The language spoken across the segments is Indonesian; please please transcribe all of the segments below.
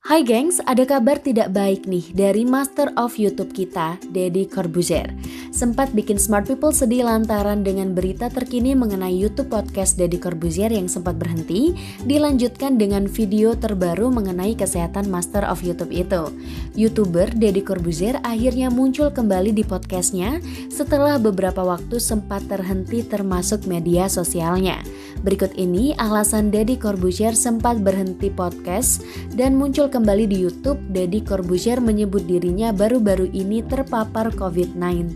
Hai gengs, ada kabar tidak baik nih dari Master of YouTube kita, Deddy Corbuzier. Sempat bikin smart people sedih lantaran dengan berita terkini mengenai YouTube podcast Deddy Corbuzier yang sempat berhenti, dilanjutkan dengan video terbaru mengenai kesehatan Master of YouTube itu. YouTuber Deddy Corbuzier akhirnya muncul kembali di podcastnya setelah beberapa waktu sempat terhenti termasuk media sosialnya. Berikut ini alasan Deddy Corbuzier sempat berhenti podcast dan muncul kembali di YouTube. Deddy Corbuzier menyebut dirinya baru-baru ini terpapar COVID-19.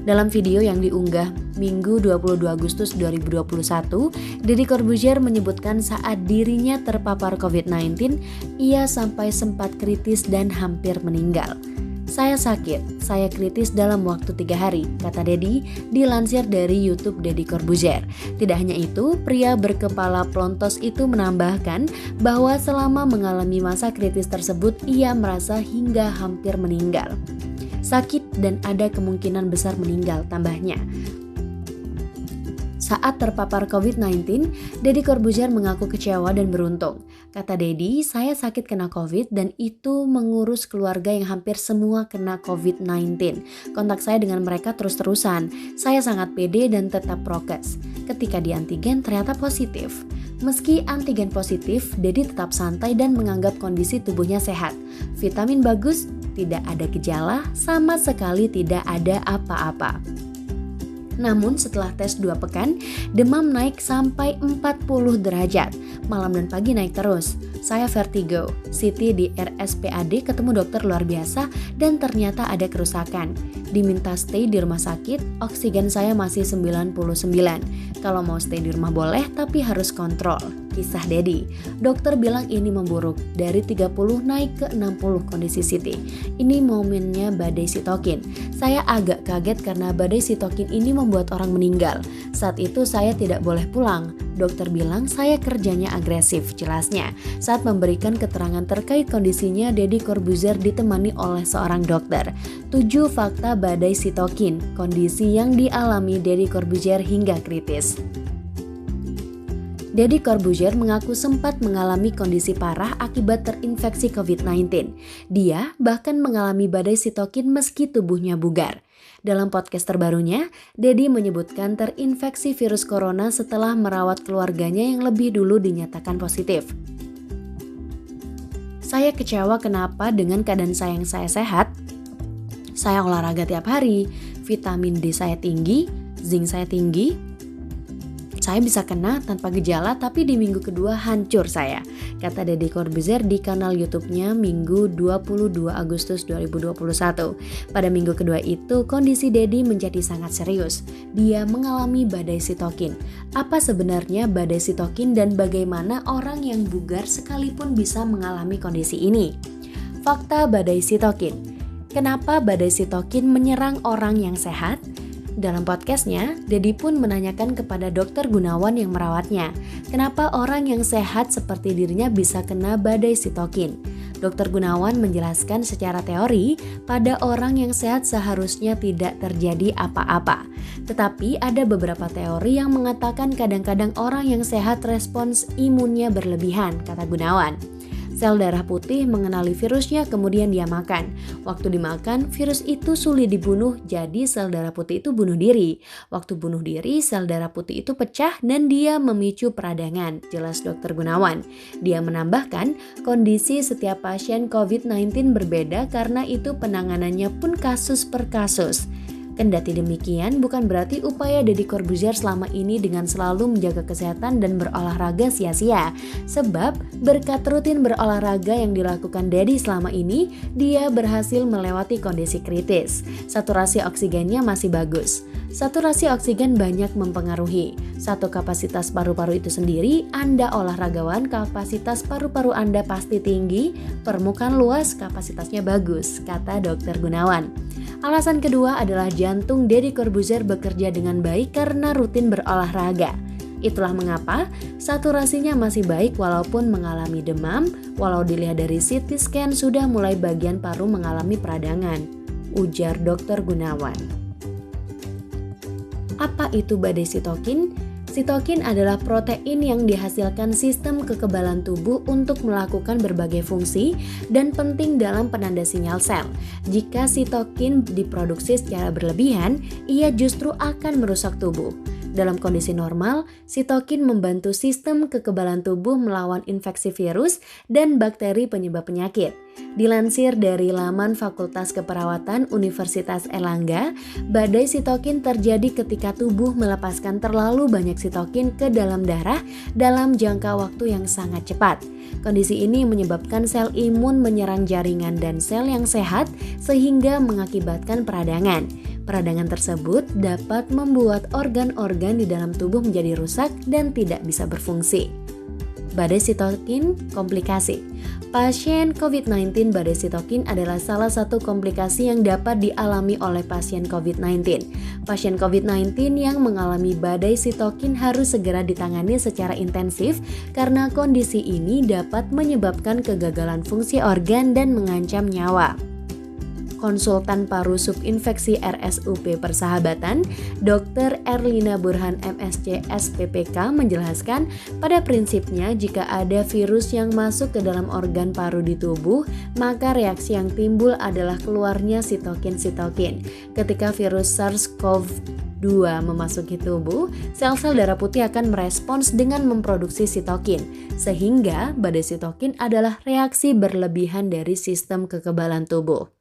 Dalam video yang diunggah Minggu 22 Agustus 2021, Deddy Corbuzier menyebutkan saat dirinya terpapar COVID-19, ia sampai sempat kritis dan hampir meninggal. Saya sakit, saya kritis dalam waktu 3 hari, kata Deddy, dilansir dari YouTube Deddy Corbuzier. Tidak hanya itu, pria berkepala plontos itu menambahkan bahwa selama mengalami masa kritis tersebut, ia merasa hingga hampir meninggal. Sakit dan ada kemungkinan besar meninggal, tambahnya. Saat terpapar COVID-19, Deddy Corbuzier mengaku kecewa dan beruntung. Kata Deddy, saya sakit kena COVID dan itu mengurus keluarga yang hampir semua kena COVID-19. Kontak saya dengan mereka terus-terusan. Saya sangat pede dan tetap prokes. Ketika di antigen ternyata positif. Meski antigen positif, Deddy tetap santai dan menganggap kondisi tubuhnya sehat. Vitamin bagus, tidak ada gejala, sama sekali tidak ada apa-apa. Namun setelah tes 2 pekan, demam naik sampai 40 derajat. Malam dan pagi naik terus. Saya vertigo. CT di RSPAD ketemu dokter luar biasa dan ternyata ada kerusakan. Diminta stay di rumah sakit, oksigen saya masih 99. Kalau mau stay di rumah boleh tapi harus kontrol. Kisah Deddy. Dokter bilang ini memburuk, dari 30 naik ke 60 kondisi CT. Ini momennya badai sitokin. Saya agak kaget karena badai sitokin ini membuat orang meninggal. Saat itu saya tidak boleh pulang. Dokter bilang saya kerjanya agresif, jelasnya. Saat memberikan keterangan terkait kondisinya, Deddy Corbuzier ditemani oleh seorang dokter. 7 fakta badai sitokin, kondisi yang dialami Deddy Corbuzier hingga kritis. Deddy Corbuzier mengaku sempat mengalami kondisi parah akibat terinfeksi COVID-19. Dia bahkan mengalami badai sitokin meski tubuhnya bugar. Dalam podcast terbarunya, Deddy menyebutkan terinfeksi virus corona setelah merawat keluarganya yang lebih dulu dinyatakan positif. Saya kecewa kenapa dengan keadaan saya yang saya sehat. Saya olahraga tiap hari, vitamin D saya tinggi, zinc saya tinggi. Saya bisa kena tanpa gejala tapi di minggu kedua hancur saya, kata Deddy Corbuzier di kanal YouTube-nya Minggu 22 Agustus 2021. Pada minggu kedua itu kondisi Deddy menjadi sangat serius. Dia mengalami badai sitokin. Apa sebenarnya badai sitokin dan bagaimana orang yang bugar sekalipun bisa mengalami kondisi ini? Fakta badai sitokin. Kenapa badai sitokin menyerang orang yang sehat? Dalam podcastnya, Deddy pun menanyakan kepada Dr. Gunawan yang merawatnya, kenapa orang yang sehat seperti dirinya bisa kena badai sitokin. Dr. Gunawan menjelaskan secara teori, pada orang yang sehat seharusnya tidak terjadi apa-apa. Tetapi ada beberapa teori yang mengatakan kadang-kadang orang yang sehat respons imunnya berlebihan, kata Gunawan. Sel darah putih mengenali virusnya kemudian dia makan. Waktu dimakan, virus itu sulit dibunuh, jadi sel darah putih itu bunuh diri. Waktu bunuh diri, sel darah putih itu pecah dan dia memicu peradangan, jelas Dr. Gunawan. Dia menambahkan, kondisi setiap pasien COVID-19 berbeda karena itu penanganannya pun kasus per kasus. Kendati demikian, bukan berarti upaya Deddy Corbuzier selama ini dengan selalu menjaga kesehatan dan berolahraga sia-sia. Sebab, berkat rutin berolahraga yang dilakukan Deddy selama ini, dia berhasil melewati kondisi kritis. Saturasi oksigennya masih bagus. Saturasi oksigen banyak mempengaruhi. Satu, kapasitas paru-paru itu sendiri, Anda olahragawan, kapasitas paru-paru Anda pasti tinggi, permukaan luas, kapasitasnya bagus, kata Dr. Gunawan. Alasan kedua adalah jantung Deddy Corbuzier bekerja dengan baik karena rutin berolahraga. Itulah mengapa saturasinya masih baik walaupun mengalami demam, walau dilihat dari CT scan sudah mulai bagian paru mengalami peradangan, ujar Dr. Gunawan. Apa itu badai sitokin? Sitokin adalah protein yang dihasilkan sistem kekebalan tubuh untuk melakukan berbagai fungsi dan penting dalam penanda sinyal sel. Jika sitokin diproduksi secara berlebihan, ia justru akan merusak tubuh. Dalam kondisi normal, sitokin membantu sistem kekebalan tubuh melawan infeksi virus dan bakteri penyebab penyakit. Dilansir dari laman Fakultas Keperawatan Universitas Erlangga, badai sitokin terjadi ketika tubuh melepaskan terlalu banyak sitokin ke dalam darah dalam jangka waktu yang sangat cepat. Kondisi ini menyebabkan sel imun menyerang jaringan dan sel yang sehat sehingga mengakibatkan peradangan. Peradangan tersebut dapat membuat organ-organ di dalam tubuh menjadi rusak dan tidak bisa berfungsi. Badai sitokin komplikasi. Pasien COVID-19 badai sitokin adalah salah satu komplikasi yang dapat dialami oleh pasien COVID-19. Pasien COVID-19 yang mengalami badai sitokin harus segera ditangani secara intensif karena kondisi ini dapat menyebabkan kegagalan fungsi organ dan mengancam nyawa. Konsultan paru subinfeksi RSUP Persahabatan, Dr. Erlina Burhan MSc SPPK menjelaskan, pada prinsipnya jika ada virus yang masuk ke dalam organ paru di tubuh, maka reaksi yang timbul adalah keluarnya sitokin-sitokin. Ketika virus SARS-CoV-2 memasuki tubuh, sel-sel darah putih akan merespons dengan memproduksi sitokin, sehingga badai sitokin adalah reaksi berlebihan dari sistem kekebalan tubuh.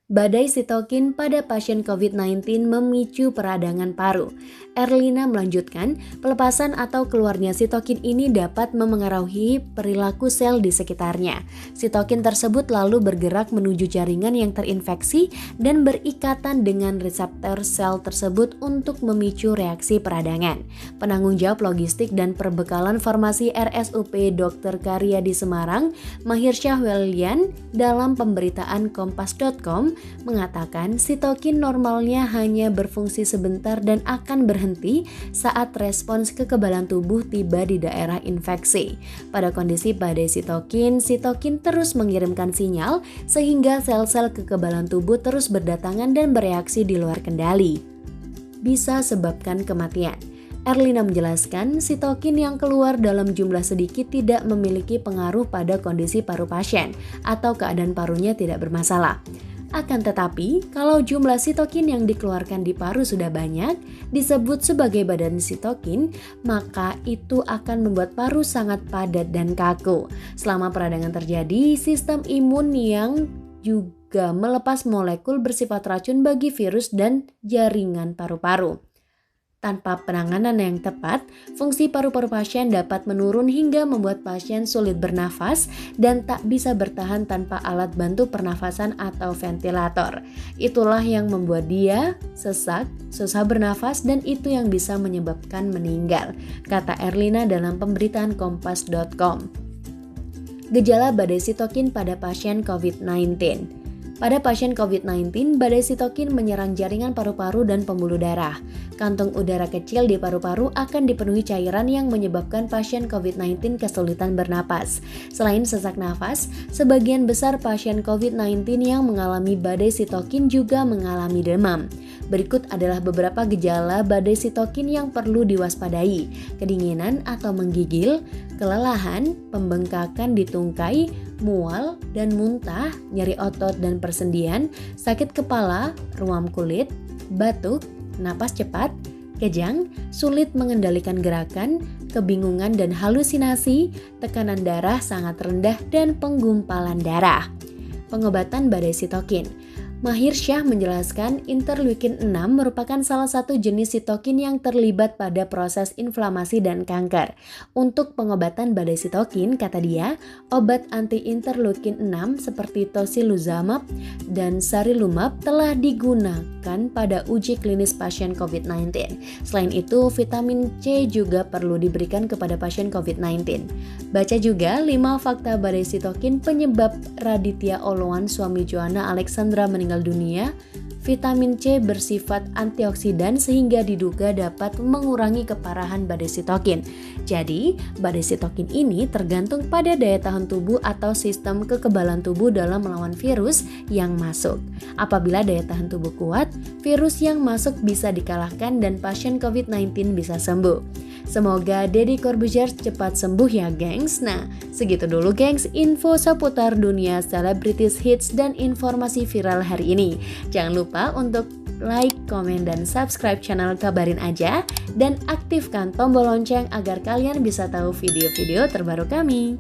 Badai sitokin pada pasien COVID-19 memicu peradangan paru. Erlina melanjutkan, pelepasan atau keluarnya sitokin ini dapat memengaruhi perilaku sel di sekitarnya. Sitokin tersebut lalu bergerak menuju jaringan yang terinfeksi dan berikatan dengan reseptor sel tersebut untuk memicu reaksi peradangan. Penanggung jawab logistik dan perbekalan farmasi RSUP Dr. Karya di Semarang, Mahir Syahwelian, dalam pemberitaan kompas.com mengatakan sitokin normalnya hanya berfungsi sebentar dan akan berhenti saat respons kekebalan tubuh tiba di daerah infeksi. Pada kondisi badai sitokin, sitokin terus mengirimkan sinyal sehingga sel-sel kekebalan tubuh terus berdatangan dan bereaksi di luar kendali. Bisa sebabkan kematian. Erlina menjelaskan, sitokin yang keluar dalam jumlah sedikit tidak memiliki pengaruh pada kondisi paru pasien atau keadaan parunya tidak bermasalah. Akan tetapi, kalau jumlah sitokin yang dikeluarkan di paru sudah banyak, disebut sebagai badan sitokin, maka itu akan membuat paru sangat padat dan kaku. Selama peradangan terjadi, sistem imun yang juga melepas molekul bersifat racun bagi virus dan jaringan paru-paru. Tanpa penanganan yang tepat, fungsi paru-paru pasien dapat menurun hingga membuat pasien sulit bernafas dan tak bisa bertahan tanpa alat bantu pernafasan atau ventilator. Itulah yang membuat dia sesak, susah bernafas, dan itu yang bisa menyebabkan meninggal, kata Erlina dalam pemberitaan kompas.com. Gejala badai sitokin pada pasien COVID-19. Pada pasien COVID-19, badai sitokin menyerang jaringan paru-paru dan pembuluh darah. Kantung udara kecil di paru-paru akan dipenuhi cairan yang menyebabkan pasien COVID-19 kesulitan bernapas. Selain sesak nafas, sebagian besar pasien COVID-19 yang mengalami badai sitokin juga mengalami demam. Berikut adalah beberapa gejala badai sitokin yang perlu diwaspadai: kedinginan atau menggigil, kelelahan, pembengkakan di tungkai, mual dan muntah, nyeri otot dan persendian, sakit kepala, ruam kulit, batuk, napas cepat, kejang, sulit mengendalikan gerakan, kebingungan dan halusinasi, tekanan darah sangat rendah dan penggumpalan darah. Pengobatan badai sitokin. Mahir Syah menjelaskan interleukin 6 merupakan salah satu jenis sitokin yang terlibat pada proses inflamasi dan kanker. Untuk pengobatan badai sitokin, kata dia, obat anti-interleukin 6 seperti tocilizumab dan sarilumab telah digunakan pada uji klinis pasien COVID-19. Selain itu, vitamin C juga perlu diberikan kepada pasien COVID-19. Baca juga 5 fakta badai sitokin penyebab Raditya Oloan suami Joanna Alexandra meninggal meninggal dunia. Vitamin C bersifat antioksidan sehingga diduga dapat mengurangi keparahan badai sitokin. Jadi, badai sitokin ini tergantung pada daya tahan tubuh atau sistem kekebalan tubuh dalam melawan virus yang masuk. Apabila daya tahan tubuh kuat, virus yang masuk bisa dikalahkan dan pasien COVID-19 bisa sembuh. Semoga Deddy Corbuzier cepat sembuh ya gengs. Nah, segitu dulu gengs info seputar dunia selebritis hits dan informasi viral hari ini. Jangan lupa untuk like, komen, dan subscribe channel Kabarin Aja dan aktifkan tombol lonceng agar kalian bisa tahu video-video terbaru kami.